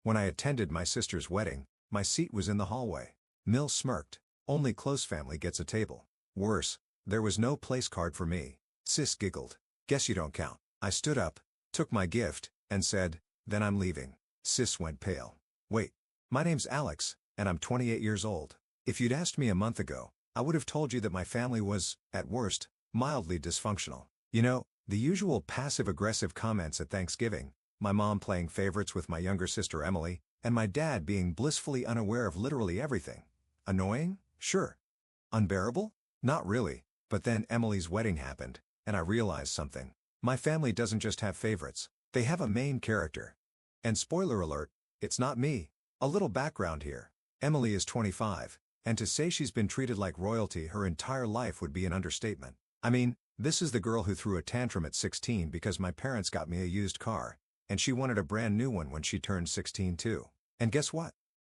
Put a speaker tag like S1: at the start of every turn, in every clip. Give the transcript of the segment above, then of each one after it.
S1: When I attended my sister's wedding, my seat was in the hallway. Mill smirked. Only close family gets a table. Worse, there was no place card for me. Sis giggled. Guess you don't count. I stood up, took my gift, and said, then I'm leaving. Sis went pale. Wait. My name's Alex, and I'm 28 years old. If you'd asked me a month ago, I would have told you that my family was, at worst, mildly dysfunctional. You know, the usual passive-aggressive comments at Thanksgiving, my mom playing favorites with my younger sister Emily, and my dad being blissfully unaware of literally everything. Annoying? Sure. Unbearable? Not really. But then Emily's wedding happened, and I realized something. My family doesn't just have favorites, they have a main character. And spoiler alert, it's not me. A little background here. Emily is 25, and to say she's been treated like royalty her entire life would be an understatement. I mean, this is the girl who threw a tantrum at 16 because my parents got me a used car, and she wanted a brand new one when she turned 16 too. And guess what?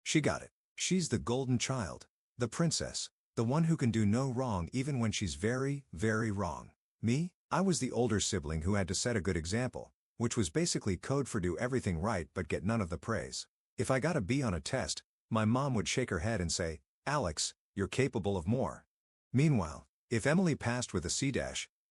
S1: She got it. She's the golden child. The princess. The one who can do no wrong even when she's very, very wrong. Me? I was the older sibling who had to set a good example, which was basically code for do everything right but get none of the praise. If I got a B on a test, my mom would shake her head and say, Alex, you're capable of more. Meanwhile, if Emily passed with a C-,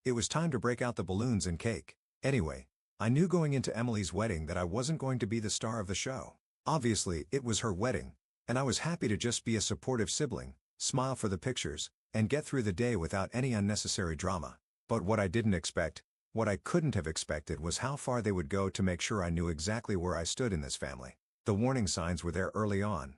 S1: it was time to break out the balloons and cake. Anyway, I knew going into Emily's wedding that I wasn't going to be the star of the show. Obviously, it was her wedding, and I was happy to just be a supportive sibling, smile for the pictures, and get through the day without any unnecessary drama. But what I didn't expect, what I couldn't have expected was how far they would go to make sure I knew exactly where I stood in this family. The warning signs were there early on.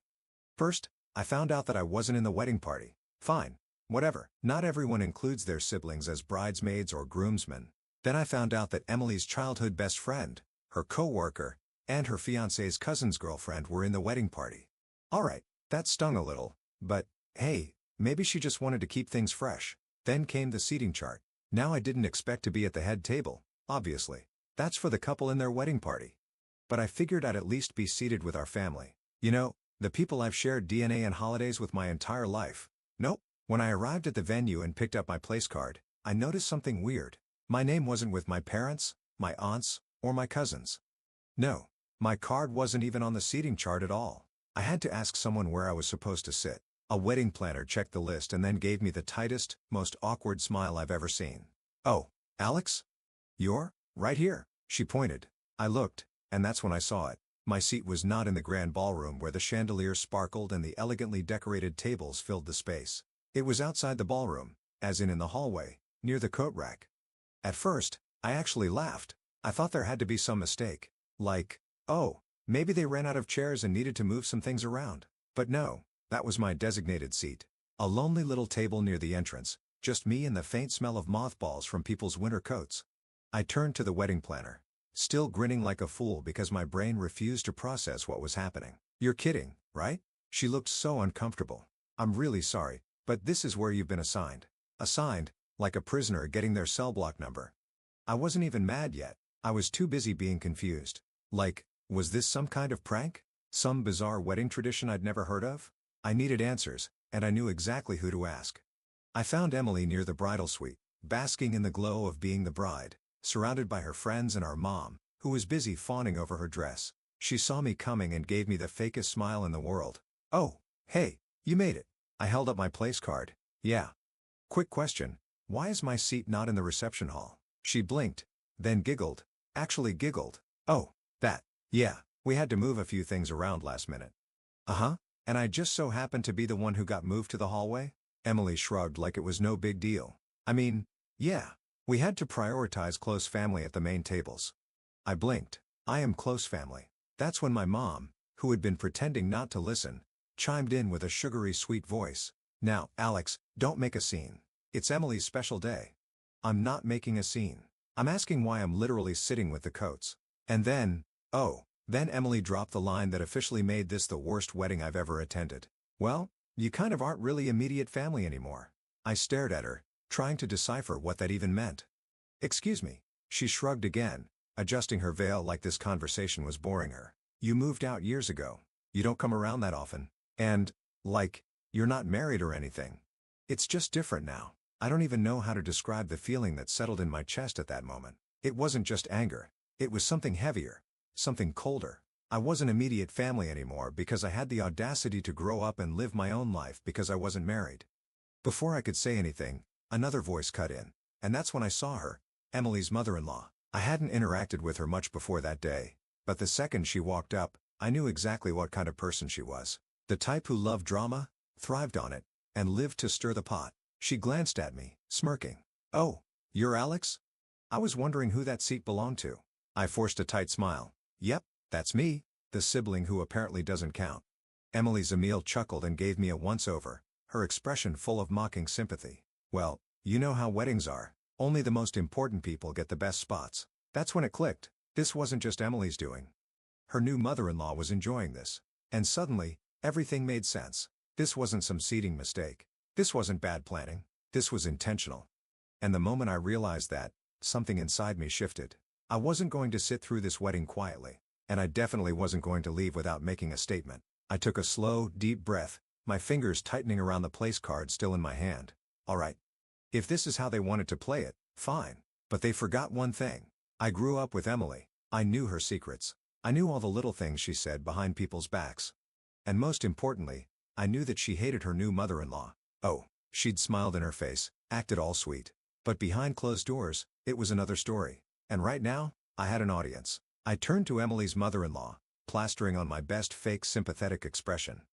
S1: First, I found out that I wasn't in the wedding party. Fine. Whatever. Not everyone includes their siblings as bridesmaids or groomsmen. Then I found out that Emily's childhood best friend, her co-worker, and her fiancé's cousin's girlfriend were in the wedding party. Alright, that stung a little, but, hey, maybe she just wanted to keep things fresh. Then came the seating chart. Now I didn't expect to be at the head table, obviously. That's for the couple in their wedding party. But I figured I'd at least be seated with our family. You know, the people I've shared DNA and holidays with my entire life. Nope. When I arrived at the venue and picked up my place card, I noticed something weird. My name wasn't with my parents, my aunts, or my cousins. No. My card wasn't even on the seating chart at all. I had to ask someone where I was supposed to sit. A wedding planner checked the list and then gave me the tightest, most awkward smile I've ever seen. Oh, Alex? You're right here. She pointed. I looked, and that's when I saw it. My seat was not in the grand ballroom where the chandeliers sparkled and the elegantly decorated tables filled the space. It was outside the ballroom, as in the hallway, near the coat rack. At first, I actually laughed. I thought there had to be some mistake. Like, oh, maybe they ran out of chairs and needed to move some things around. But no, that was my designated seat. A lonely little table near the entrance, just me and the faint smell of mothballs from people's winter coats. I turned to the wedding planner, still grinning like a fool because my brain refused to process what was happening. You're kidding, right? She looked so uncomfortable. I'm really sorry, but this is where you've been assigned. Assigned, like a prisoner getting their cell block number. I wasn't even mad yet. I was too busy being confused. Like, was this some kind of prank? Some bizarre wedding tradition I'd never heard of? I needed answers, and I knew exactly who to ask. I found Emily near the bridal suite, basking in the glow of being the bride, surrounded by her friends and our mom, who was busy fawning over her dress. She saw me coming and gave me the fakest smile in the world. Oh, hey, you made it. I held up my place card. Yeah. Quick question, why is my seat not in the reception hall? She blinked, then giggled. Actually giggled. Oh, that. Yeah, we had to move a few things around last minute. Uh-huh, and I just so happened to be the one who got moved to the hallway? Emily shrugged like it was no big deal. I mean, yeah, we had to prioritize close family at the main tables. I blinked. I am close family. That's when my mom, who had been pretending not to listen, chimed in with a sugary sweet voice. Now, Alex, don't make a scene. It's Emily's special day. I'm not making a scene. I'm asking why I'm literally sitting with the Coates. And then, then Emily dropped the line that officially made this the worst wedding I've ever attended. Well, you kind of aren't really immediate family anymore. I stared at her, trying to decipher what that even meant. Excuse me. She shrugged again, adjusting her veil like this conversation was boring her. You moved out years ago. You don't come around that often. And, like, you're not married or anything. It's just different now. I don't even know how to describe the feeling that settled in my chest at that moment. It wasn't just anger. It was something heavier. Something colder. I wasn't immediate family anymore because I had the audacity to grow up and live my own life because I wasn't married. Before I could say anything, another voice cut in. And that's when I saw her, Emily's mother-in-law. I hadn't interacted with her much before that day, but the second she walked up, I knew exactly what kind of person she was. The type who loved drama, thrived on it, and lived to stir the pot. She glanced at me, smirking. "Oh, you're Alex? I was wondering who that seat belonged to." I forced a tight smile. "Yep, that's me, the sibling who apparently doesn't count." Emily's Emil chuckled and gave me a once-over, her expression full of mocking sympathy. "Well, you know how weddings are. Only the most important people get the best spots." That's when it clicked. This wasn't just Emily's doing. Her new mother-in-law was enjoying this. And suddenly, everything made sense. This wasn't some seating mistake. This wasn't bad planning. This was intentional. And the moment I realized that, something inside me shifted. I wasn't going to sit through this wedding quietly. And I definitely wasn't going to leave without making a statement. I took a slow, deep breath, my fingers tightening around the place card still in my hand. All right. If this is how they wanted to play it, fine. But they forgot one thing. I grew up with Emily. I knew her secrets. I knew all the little things she said behind people's backs. And most importantly, I knew that she hated her new mother-in-law. Oh, she'd smiled in her face, acted all sweet. But behind closed doors, it was another story. And right now, I had an audience. I turned to Emily's mother-in-law, plastering on my best fake sympathetic expression.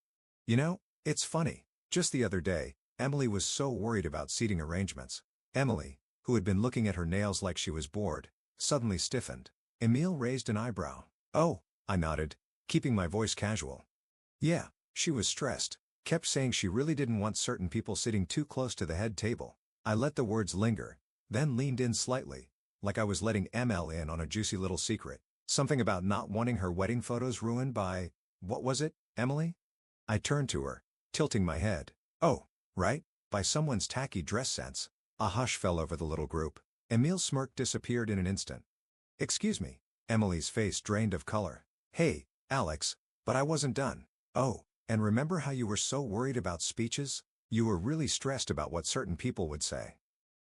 S1: "You know, it's funny. Just the other day, Emily was so worried about seating arrangements." Emily, who had been looking at her nails like she was bored, suddenly stiffened. Emil raised an eyebrow. "Oh," I nodded, keeping my voice casual. "Yeah, she was stressed. Kept saying she really didn't want certain people sitting too close to the head table." I let the words linger, then leaned in slightly, like I was letting ML in on a juicy little secret. Something about not wanting her wedding photos ruined by, what was it, Emily? I turned to her, tilting my head. "Oh, right, by someone's tacky dress sense." A hush fell over the little group. Emil's smirk disappeared in an instant. "Excuse me." Emily's face drained of color. "Hey, Alex, but I wasn't done." "Oh, and remember how you were so worried about speeches? You were really stressed about what certain people would say."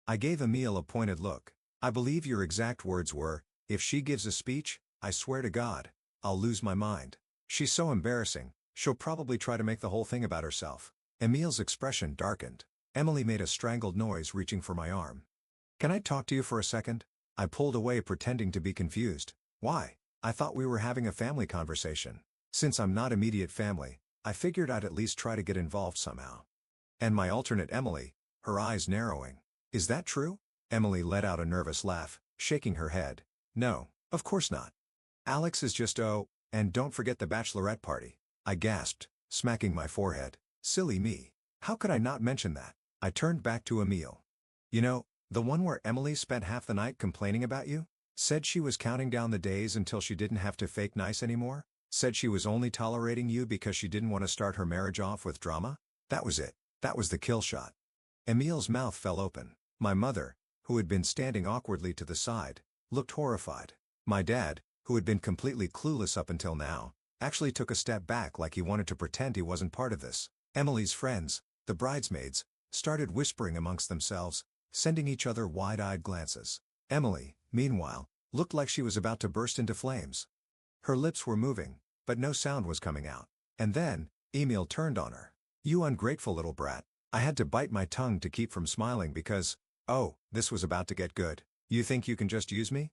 S1: I gave Emil a pointed look. "I believe your exact words were, if she gives a speech, I swear to God, I'll lose my mind. She's so embarrassing, she'll probably try to make the whole thing about herself." Emil's expression darkened. Emily made a strangled noise reaching for my arm. "Can I talk to you for a second?" I pulled away pretending to be confused. "Why? I thought we were having a family conversation." Since I'm not immediate family, I figured I'd at least try to get involved somehow. "And my alternate Emily," her eyes narrowing. "Is that true?" Emily let out a nervous laugh, shaking her head. "No, of course not. Alex is just and don't forget the bachelorette party." I gasped, smacking my forehead. Silly me. How could I not mention that? I turned back to Emil. "You know, the one where Emily spent half the night complaining about you? Said she was counting down the days until she didn't have to fake nice anymore? Said she was only tolerating you because she didn't want to start her marriage off with drama? That was it. That was the kill shot." Emil's mouth fell open. My mother, who had been standing awkwardly to the side, looked horrified. My dad, who had been completely clueless up until now, actually took a step back like he wanted to pretend he wasn't part of this. Emily's friends, the bridesmaids, started whispering amongst themselves, sending each other wide-eyed glances. Emily, meanwhile, looked like she was about to burst into flames. Her lips were moving, but no sound was coming out. And then, Emil turned on her. "You ungrateful little brat." I had to bite my tongue to keep from smiling because, this was about to get good. "You think you can just use me?"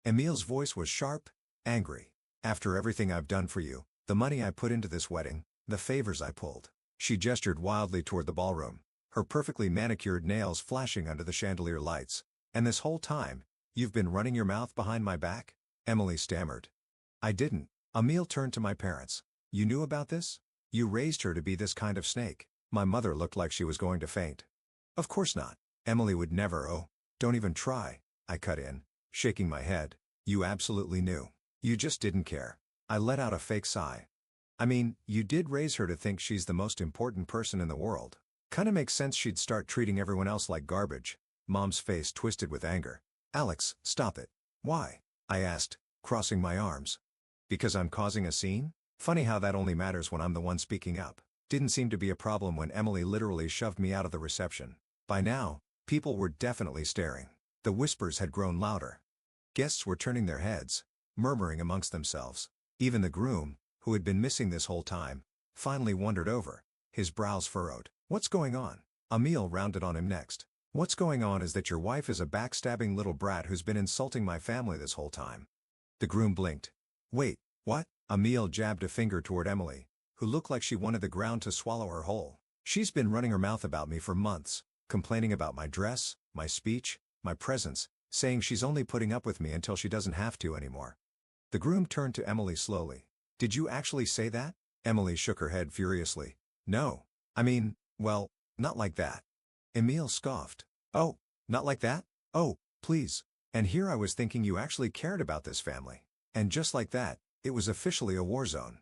S1: Emil's voice was sharp, angry. "After everything I've done for you, the money I put into this wedding, the favors I pulled." She gestured wildly toward the ballroom, her perfectly manicured nails flashing under the chandelier lights. "And this whole time, you've been running your mouth behind my back?" Emily stammered. "I didn't." Emil turned to my parents. "You knew about this? You raised her to be this kind of snake." My mother looked like she was going to faint. "Of course not. Emily would never. Oh, don't even try," I cut in, shaking my head. "You absolutely knew. You just didn't care." I let out a fake sigh. "I mean, you did raise her to think she's the most important person in the world. Kinda makes sense she'd start treating everyone else like garbage." Mom's face twisted with anger. "Alex, stop it." "Why?" I asked, crossing my arms. "Because I'm causing a scene? Funny how that only matters when I'm the one speaking up." Didn't seem to be a problem when Emily literally shoved me out of the reception. By now, people were definitely staring. The whispers had grown louder. Guests were turning their heads, murmuring amongst themselves. Even the groom, who had been missing this whole time, finally wandered over, his brows furrowed. "What's going on?" Emil rounded on him next. "What's going on is that your wife is a backstabbing little brat who's been insulting my family this whole time." The groom blinked. "Wait, what?" Emil jabbed a finger toward Emily, who looked like she wanted the ground to swallow her whole. "She's been running her mouth about me for months, complaining about my dress, my speech, my presence, saying she's only putting up with me until she doesn't have to anymore." The groom turned to Emily slowly. "Did you actually say that?" Emily shook her head furiously. "No. I mean, well, not like that." Emil scoffed. "Oh, not like that? Oh, please. And here I was thinking you actually cared about this family." And just like that, it was officially a war zone.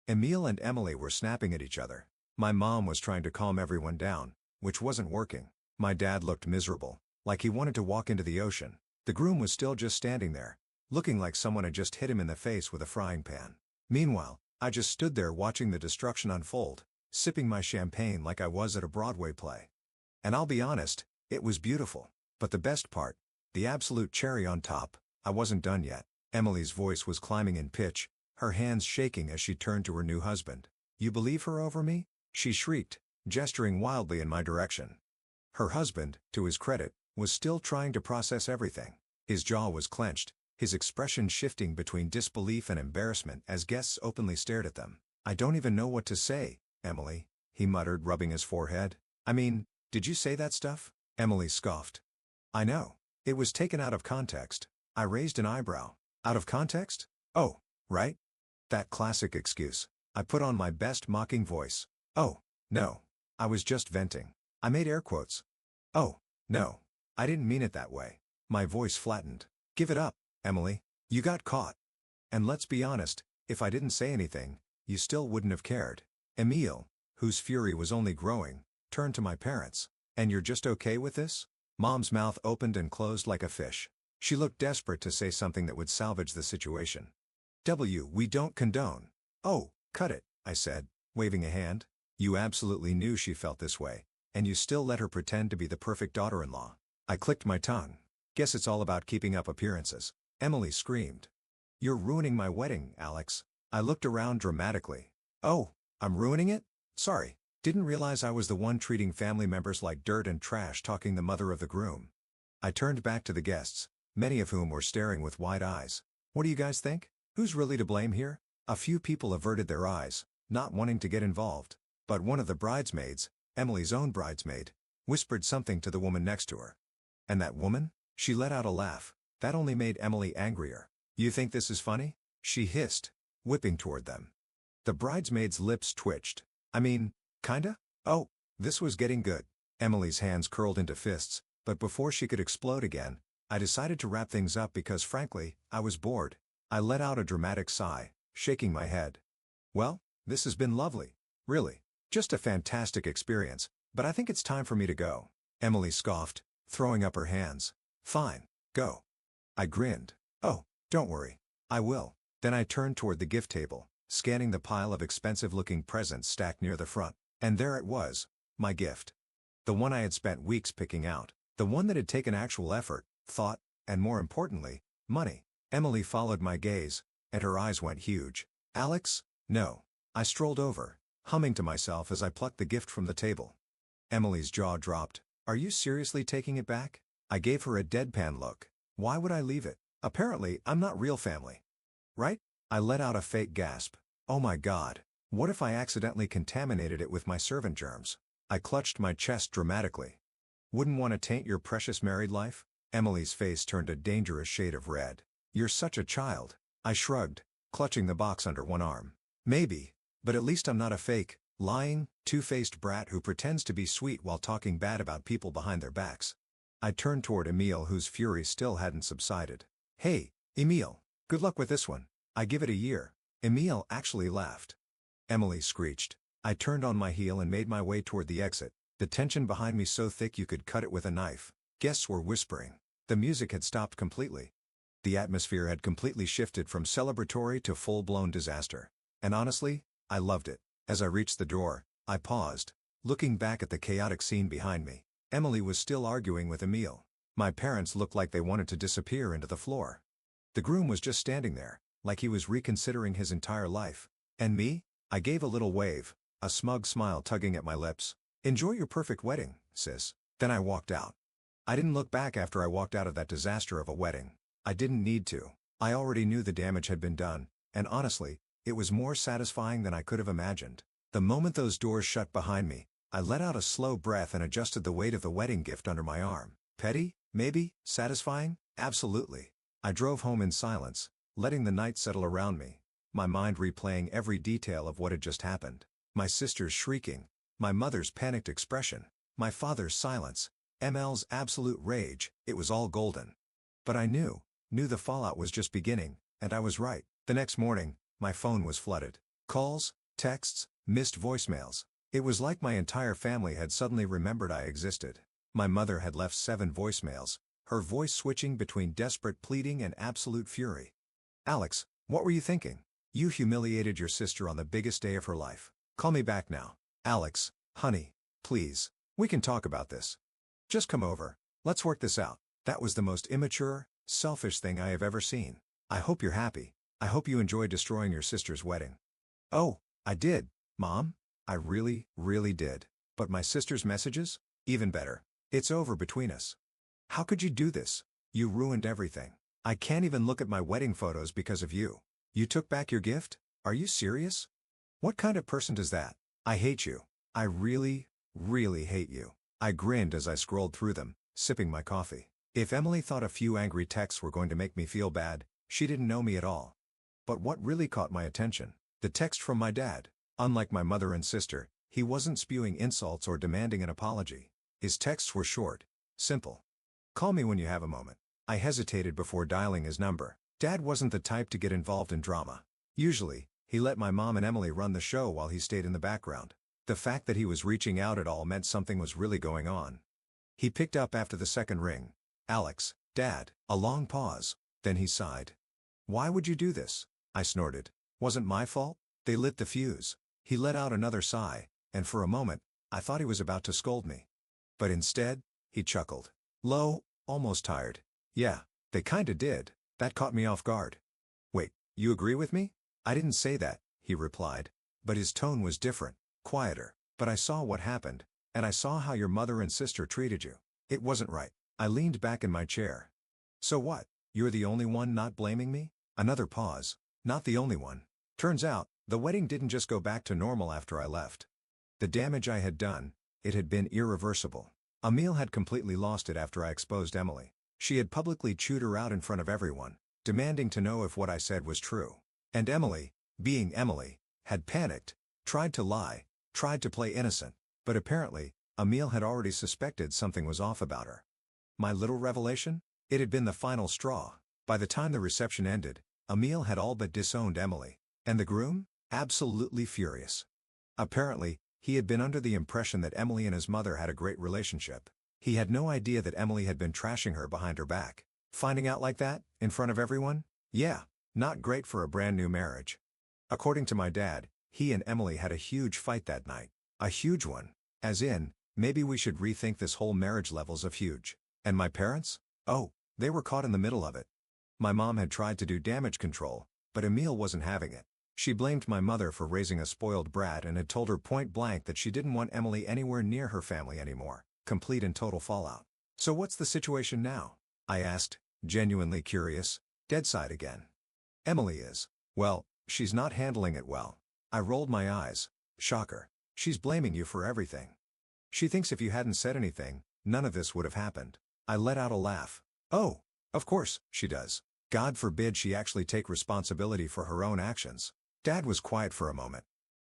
S1: Emil and Emily were snapping at each other. My mom was trying to calm everyone down, which wasn't working. My dad looked miserable, like he wanted to walk into the ocean. The groom was still just standing there, looking like someone had just hit him in the face with a frying pan. Meanwhile, I just stood there watching the destruction unfold, sipping my champagne like I was at a Broadway play. And I'll be honest, it was beautiful. But the best part, the absolute cherry on top, I wasn't done yet. Emily's voice was climbing in pitch, her hands shaking as she turned to her new husband. "You believe her over me?" she shrieked, gesturing wildly in my direction. Her husband, to his credit, was still trying to process everything. His jaw was clenched, his expression shifting between disbelief and embarrassment as guests openly stared at them. "I don't even know what to say, Emily," he muttered, rubbing his forehead. "I mean, did you say that stuff?" Emily scoffed. "I know. It was taken out of context." I raised an eyebrow. "Out of context? Oh, right. That classic excuse." I put on my best mocking voice. "Oh, no. I was just venting." I made air quotes. "Oh, no. I didn't mean it that way." My voice flattened. "Give it up, Emily. You got caught. And let's be honest, if I didn't say anything, you still wouldn't have cared." Emil, whose fury was only growing, turned to my parents. "And you're just okay with this?" Mom's mouth opened and closed like a fish. She looked desperate to say something that would salvage the situation. "We don't condone." "Oh, cut it," I said, waving a hand. "You absolutely knew she felt this way, and you still let her pretend to be the perfect daughter-in-law." I clicked my tongue. "Guess it's all about keeping up appearances." Emily screamed. "You're ruining my wedding, Alex." I looked around dramatically. "Oh, I'm ruining it? Sorry. Didn't realize I was the one treating family members like dirt and trash, talking the mother of the groom." I turned back to the guests, many of whom were staring with wide eyes. "What do you guys think? Who's really to blame here?" A few people averted their eyes, not wanting to get involved. But one of the bridesmaids, Emily's own bridesmaid, whispered something to the woman next to her. "And that woman?" She let out a laugh. That only made Emily angrier. "You think this is funny?" she hissed, whipping toward them. The bridesmaid's lips twitched. "I mean, kinda?" "Oh, this was getting good." Emily's hands curled into fists, but before she could explode again, I decided to wrap things up because frankly, I was bored. I let out a dramatic sigh, shaking my head. "Well, this has been lovely. Really. Just a fantastic experience, but I think it's time for me to go." Emily scoffed, throwing up her hands. "Fine, go." I grinned. "Oh, don't worry. I will." Then I turned toward the gift table, scanning the pile of expensive-looking presents stacked near the front. And there it was, my gift. The one I had spent weeks picking out. The one that had taken actual effort, thought, and more importantly, money. Emily followed my gaze, and her eyes went huge. "Alex, no." I strolled over, humming to myself as I plucked the gift from the table. Emily's jaw dropped. "Are you seriously taking it back?" I gave her a deadpan look. "Why would I leave it? Apparently, I'm not real family. Right?" I let out a fake gasp. "Oh my God. What if I accidentally contaminated it with my servant germs?" I clutched my chest dramatically. "Wouldn't want to taint your precious married life?" Emily's face turned a dangerous shade of red. "You're such a child." I shrugged, clutching the box under one arm. "Maybe, but at least I'm not a fake, lying, two-faced brat who pretends to be sweet while talking bad about people behind their backs." I turned toward Emil, whose fury still hadn't subsided. "Hey, Emil, good luck with this one. I give it a year." Emil actually laughed. Emily screeched. I turned on my heel and made my way toward the exit, the tension behind me so thick you could cut it with a knife. Guests were whispering. The music had stopped completely. The atmosphere had completely shifted from celebratory to full-blown disaster. And honestly, I loved it. As I reached the door, I paused, looking back at the chaotic scene behind me. Emily was still arguing with Emil. My parents looked like they wanted to disappear into the floor. The groom was just standing there, like he was reconsidering his entire life. And me? I gave a little wave, a smug smile tugging at my lips. Enjoy your perfect wedding, sis. Then I walked out. I didn't look back after I walked out of that disaster of a wedding. I didn't need to. I already knew the damage had been done, and honestly, it was more satisfying than I could have imagined. The moment those doors shut behind me, I let out a slow breath and adjusted the weight of the wedding gift under my arm. Petty? Maybe? Satisfying? Absolutely. I drove home in silence, letting the night settle around me, my mind replaying every detail of what had just happened. My sister's shrieking, my mother's panicked expression, my father's silence, ML's absolute rage. It was all golden. But I knew the fallout was just beginning, and I was right. The next morning, my phone was flooded. Calls, texts, missed voicemails. It was like my entire family had suddenly remembered I existed. My mother had left 7 voicemails, her voice switching between desperate pleading and absolute fury. Alex, what were you thinking? You humiliated your sister on the biggest day of her life. Call me back now. Alex, honey, please, we can talk about this. Just come over. Let's work this out. That was the most immature, selfish thing I have ever seen. I hope you're happy. I hope you enjoyed destroying your sister's wedding. Oh, I did, Mom. I really, really did. But my sister's messages? Even better. It's over between us. How could you do this? You ruined everything. I can't even look at my wedding photos because of you. You took back your gift? Are you serious? What kind of person does that? I hate you. I really, really hate you. I grinned as I scrolled through them, sipping my coffee. If Emily thought a few angry texts were going to make me feel bad, she didn't know me at all. But what really caught my attention? The text from my dad. Unlike my mother and sister, he wasn't spewing insults or demanding an apology. His texts were short, simple. Call me when you have a moment. I hesitated before dialing his number. Dad wasn't the type to get involved in drama. Usually, he let my mom and Emily run the show while he stayed in the background. The fact that he was reaching out at all meant something was really going on. He picked up after the second ring. Alex, Dad. A long pause. Then he sighed. Why would you do this? I snorted. Wasn't my fault? They lit the fuse. He let out another sigh, and for a moment, I thought he was about to scold me. But instead, he chuckled. Low, almost tired. Yeah, they kinda did. That caught me off guard. Wait, you agree with me? I didn't say that, he replied. But his tone was different, quieter. But I saw what happened, and I saw how your mother and sister treated you. It wasn't right. I leaned back in my chair. So what? You're the only one not blaming me? Another pause. Not the only one. Turns out, the wedding didn't just go back to normal after I left. The damage I had done, it had been irreversible. Emile had completely lost it after I exposed Emily. She had publicly chewed her out in front of everyone, demanding to know if what I said was true. And Emily, being Emily, had panicked, tried to lie, tried to play innocent, but apparently, Emile had already suspected something was off about her. My little revelation? It had been the final straw. By the time the reception ended, Emile had all but disowned Emily. And the groom? Absolutely furious. Apparently, he had been under the impression that Emily and his mother had a great relationship. He had no idea that Emily had been trashing her behind her back. Finding out like that, in front of everyone? Yeah, not great for a brand new marriage. According to my dad, he and Emily had a huge fight that night. A huge one. As in, maybe we should rethink this whole marriage levels of huge. And my parents? Oh, they were caught in the middle of it. My mom had tried to do damage control, but Emile wasn't having it. She blamed my mother for raising a spoiled brat and had told her point blank that she didn't want Emily anywhere near her family anymore. Complete and total fallout. So what's the situation now? I asked, genuinely curious. Deadside again. Emily is. Well, she's not handling it well. I rolled my eyes. Shocker. She's blaming you for everything. She thinks if you hadn't said anything, none of this would have happened. I let out a laugh. Oh, of course, she does. God forbid she actually take responsibility for her own actions. Dad was quiet for a moment.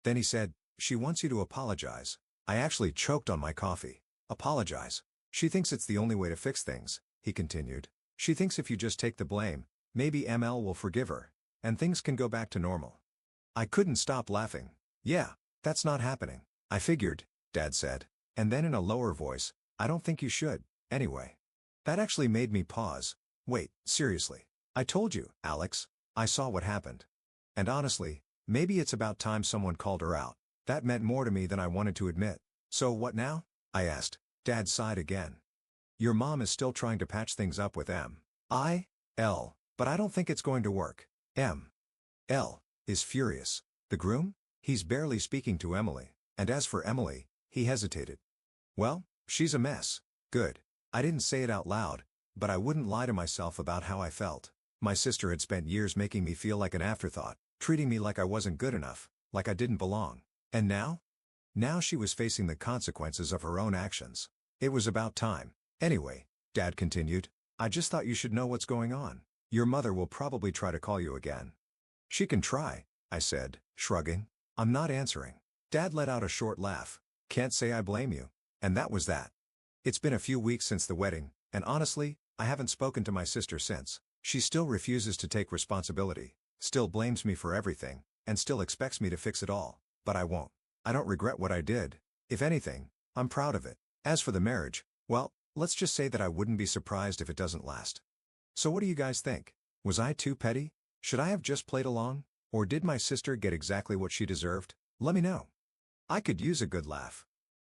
S1: Then he said, she wants you to apologize. I actually choked on my coffee. Apologize. She thinks it's the only way to fix things, he continued. She thinks if you just take the blame, maybe ML will forgive her, and things can go back to normal. I couldn't stop laughing. Yeah, that's not happening. I figured, Dad said. And then in a lower voice, I don't think you should, anyway. That actually made me pause. Wait, seriously. I told you, Alex. I saw what happened. And honestly, maybe it's about time someone called her out. That meant more to me than I wanted to admit. So what now? I asked. Dad sighed again. Your mom is still trying to patch things up with M.I.L., but I don't think it's going to work. M. L is furious. The groom? He's barely speaking to Emily, and as for Emily, he hesitated. Well, she's a mess. Good. I didn't say it out loud, but I wouldn't lie to myself about how I felt. My sister had spent years making me feel like an afterthought, treating me like I wasn't good enough, like I didn't belong. And now? Now she was facing the consequences of her own actions. It was about time. Anyway, Dad continued, I just thought you should know what's going on. Your mother will probably try to call you again. She can try, I said, shrugging. I'm not answering. Dad let out a short laugh. Can't say I blame you. And that was that. It's been a few weeks since the wedding, and honestly, I haven't spoken to my sister since. She still refuses to take responsibility, still blames me for everything, and still expects me to fix it all. But I won't. I don't regret what I did. If anything, I'm proud of it. As for the marriage, well, let's just say that I wouldn't be surprised if it doesn't last. So what do you guys think? Was I too petty? Should I have just played along? Or did my sister get exactly what she deserved? Let me know. I could use a good laugh.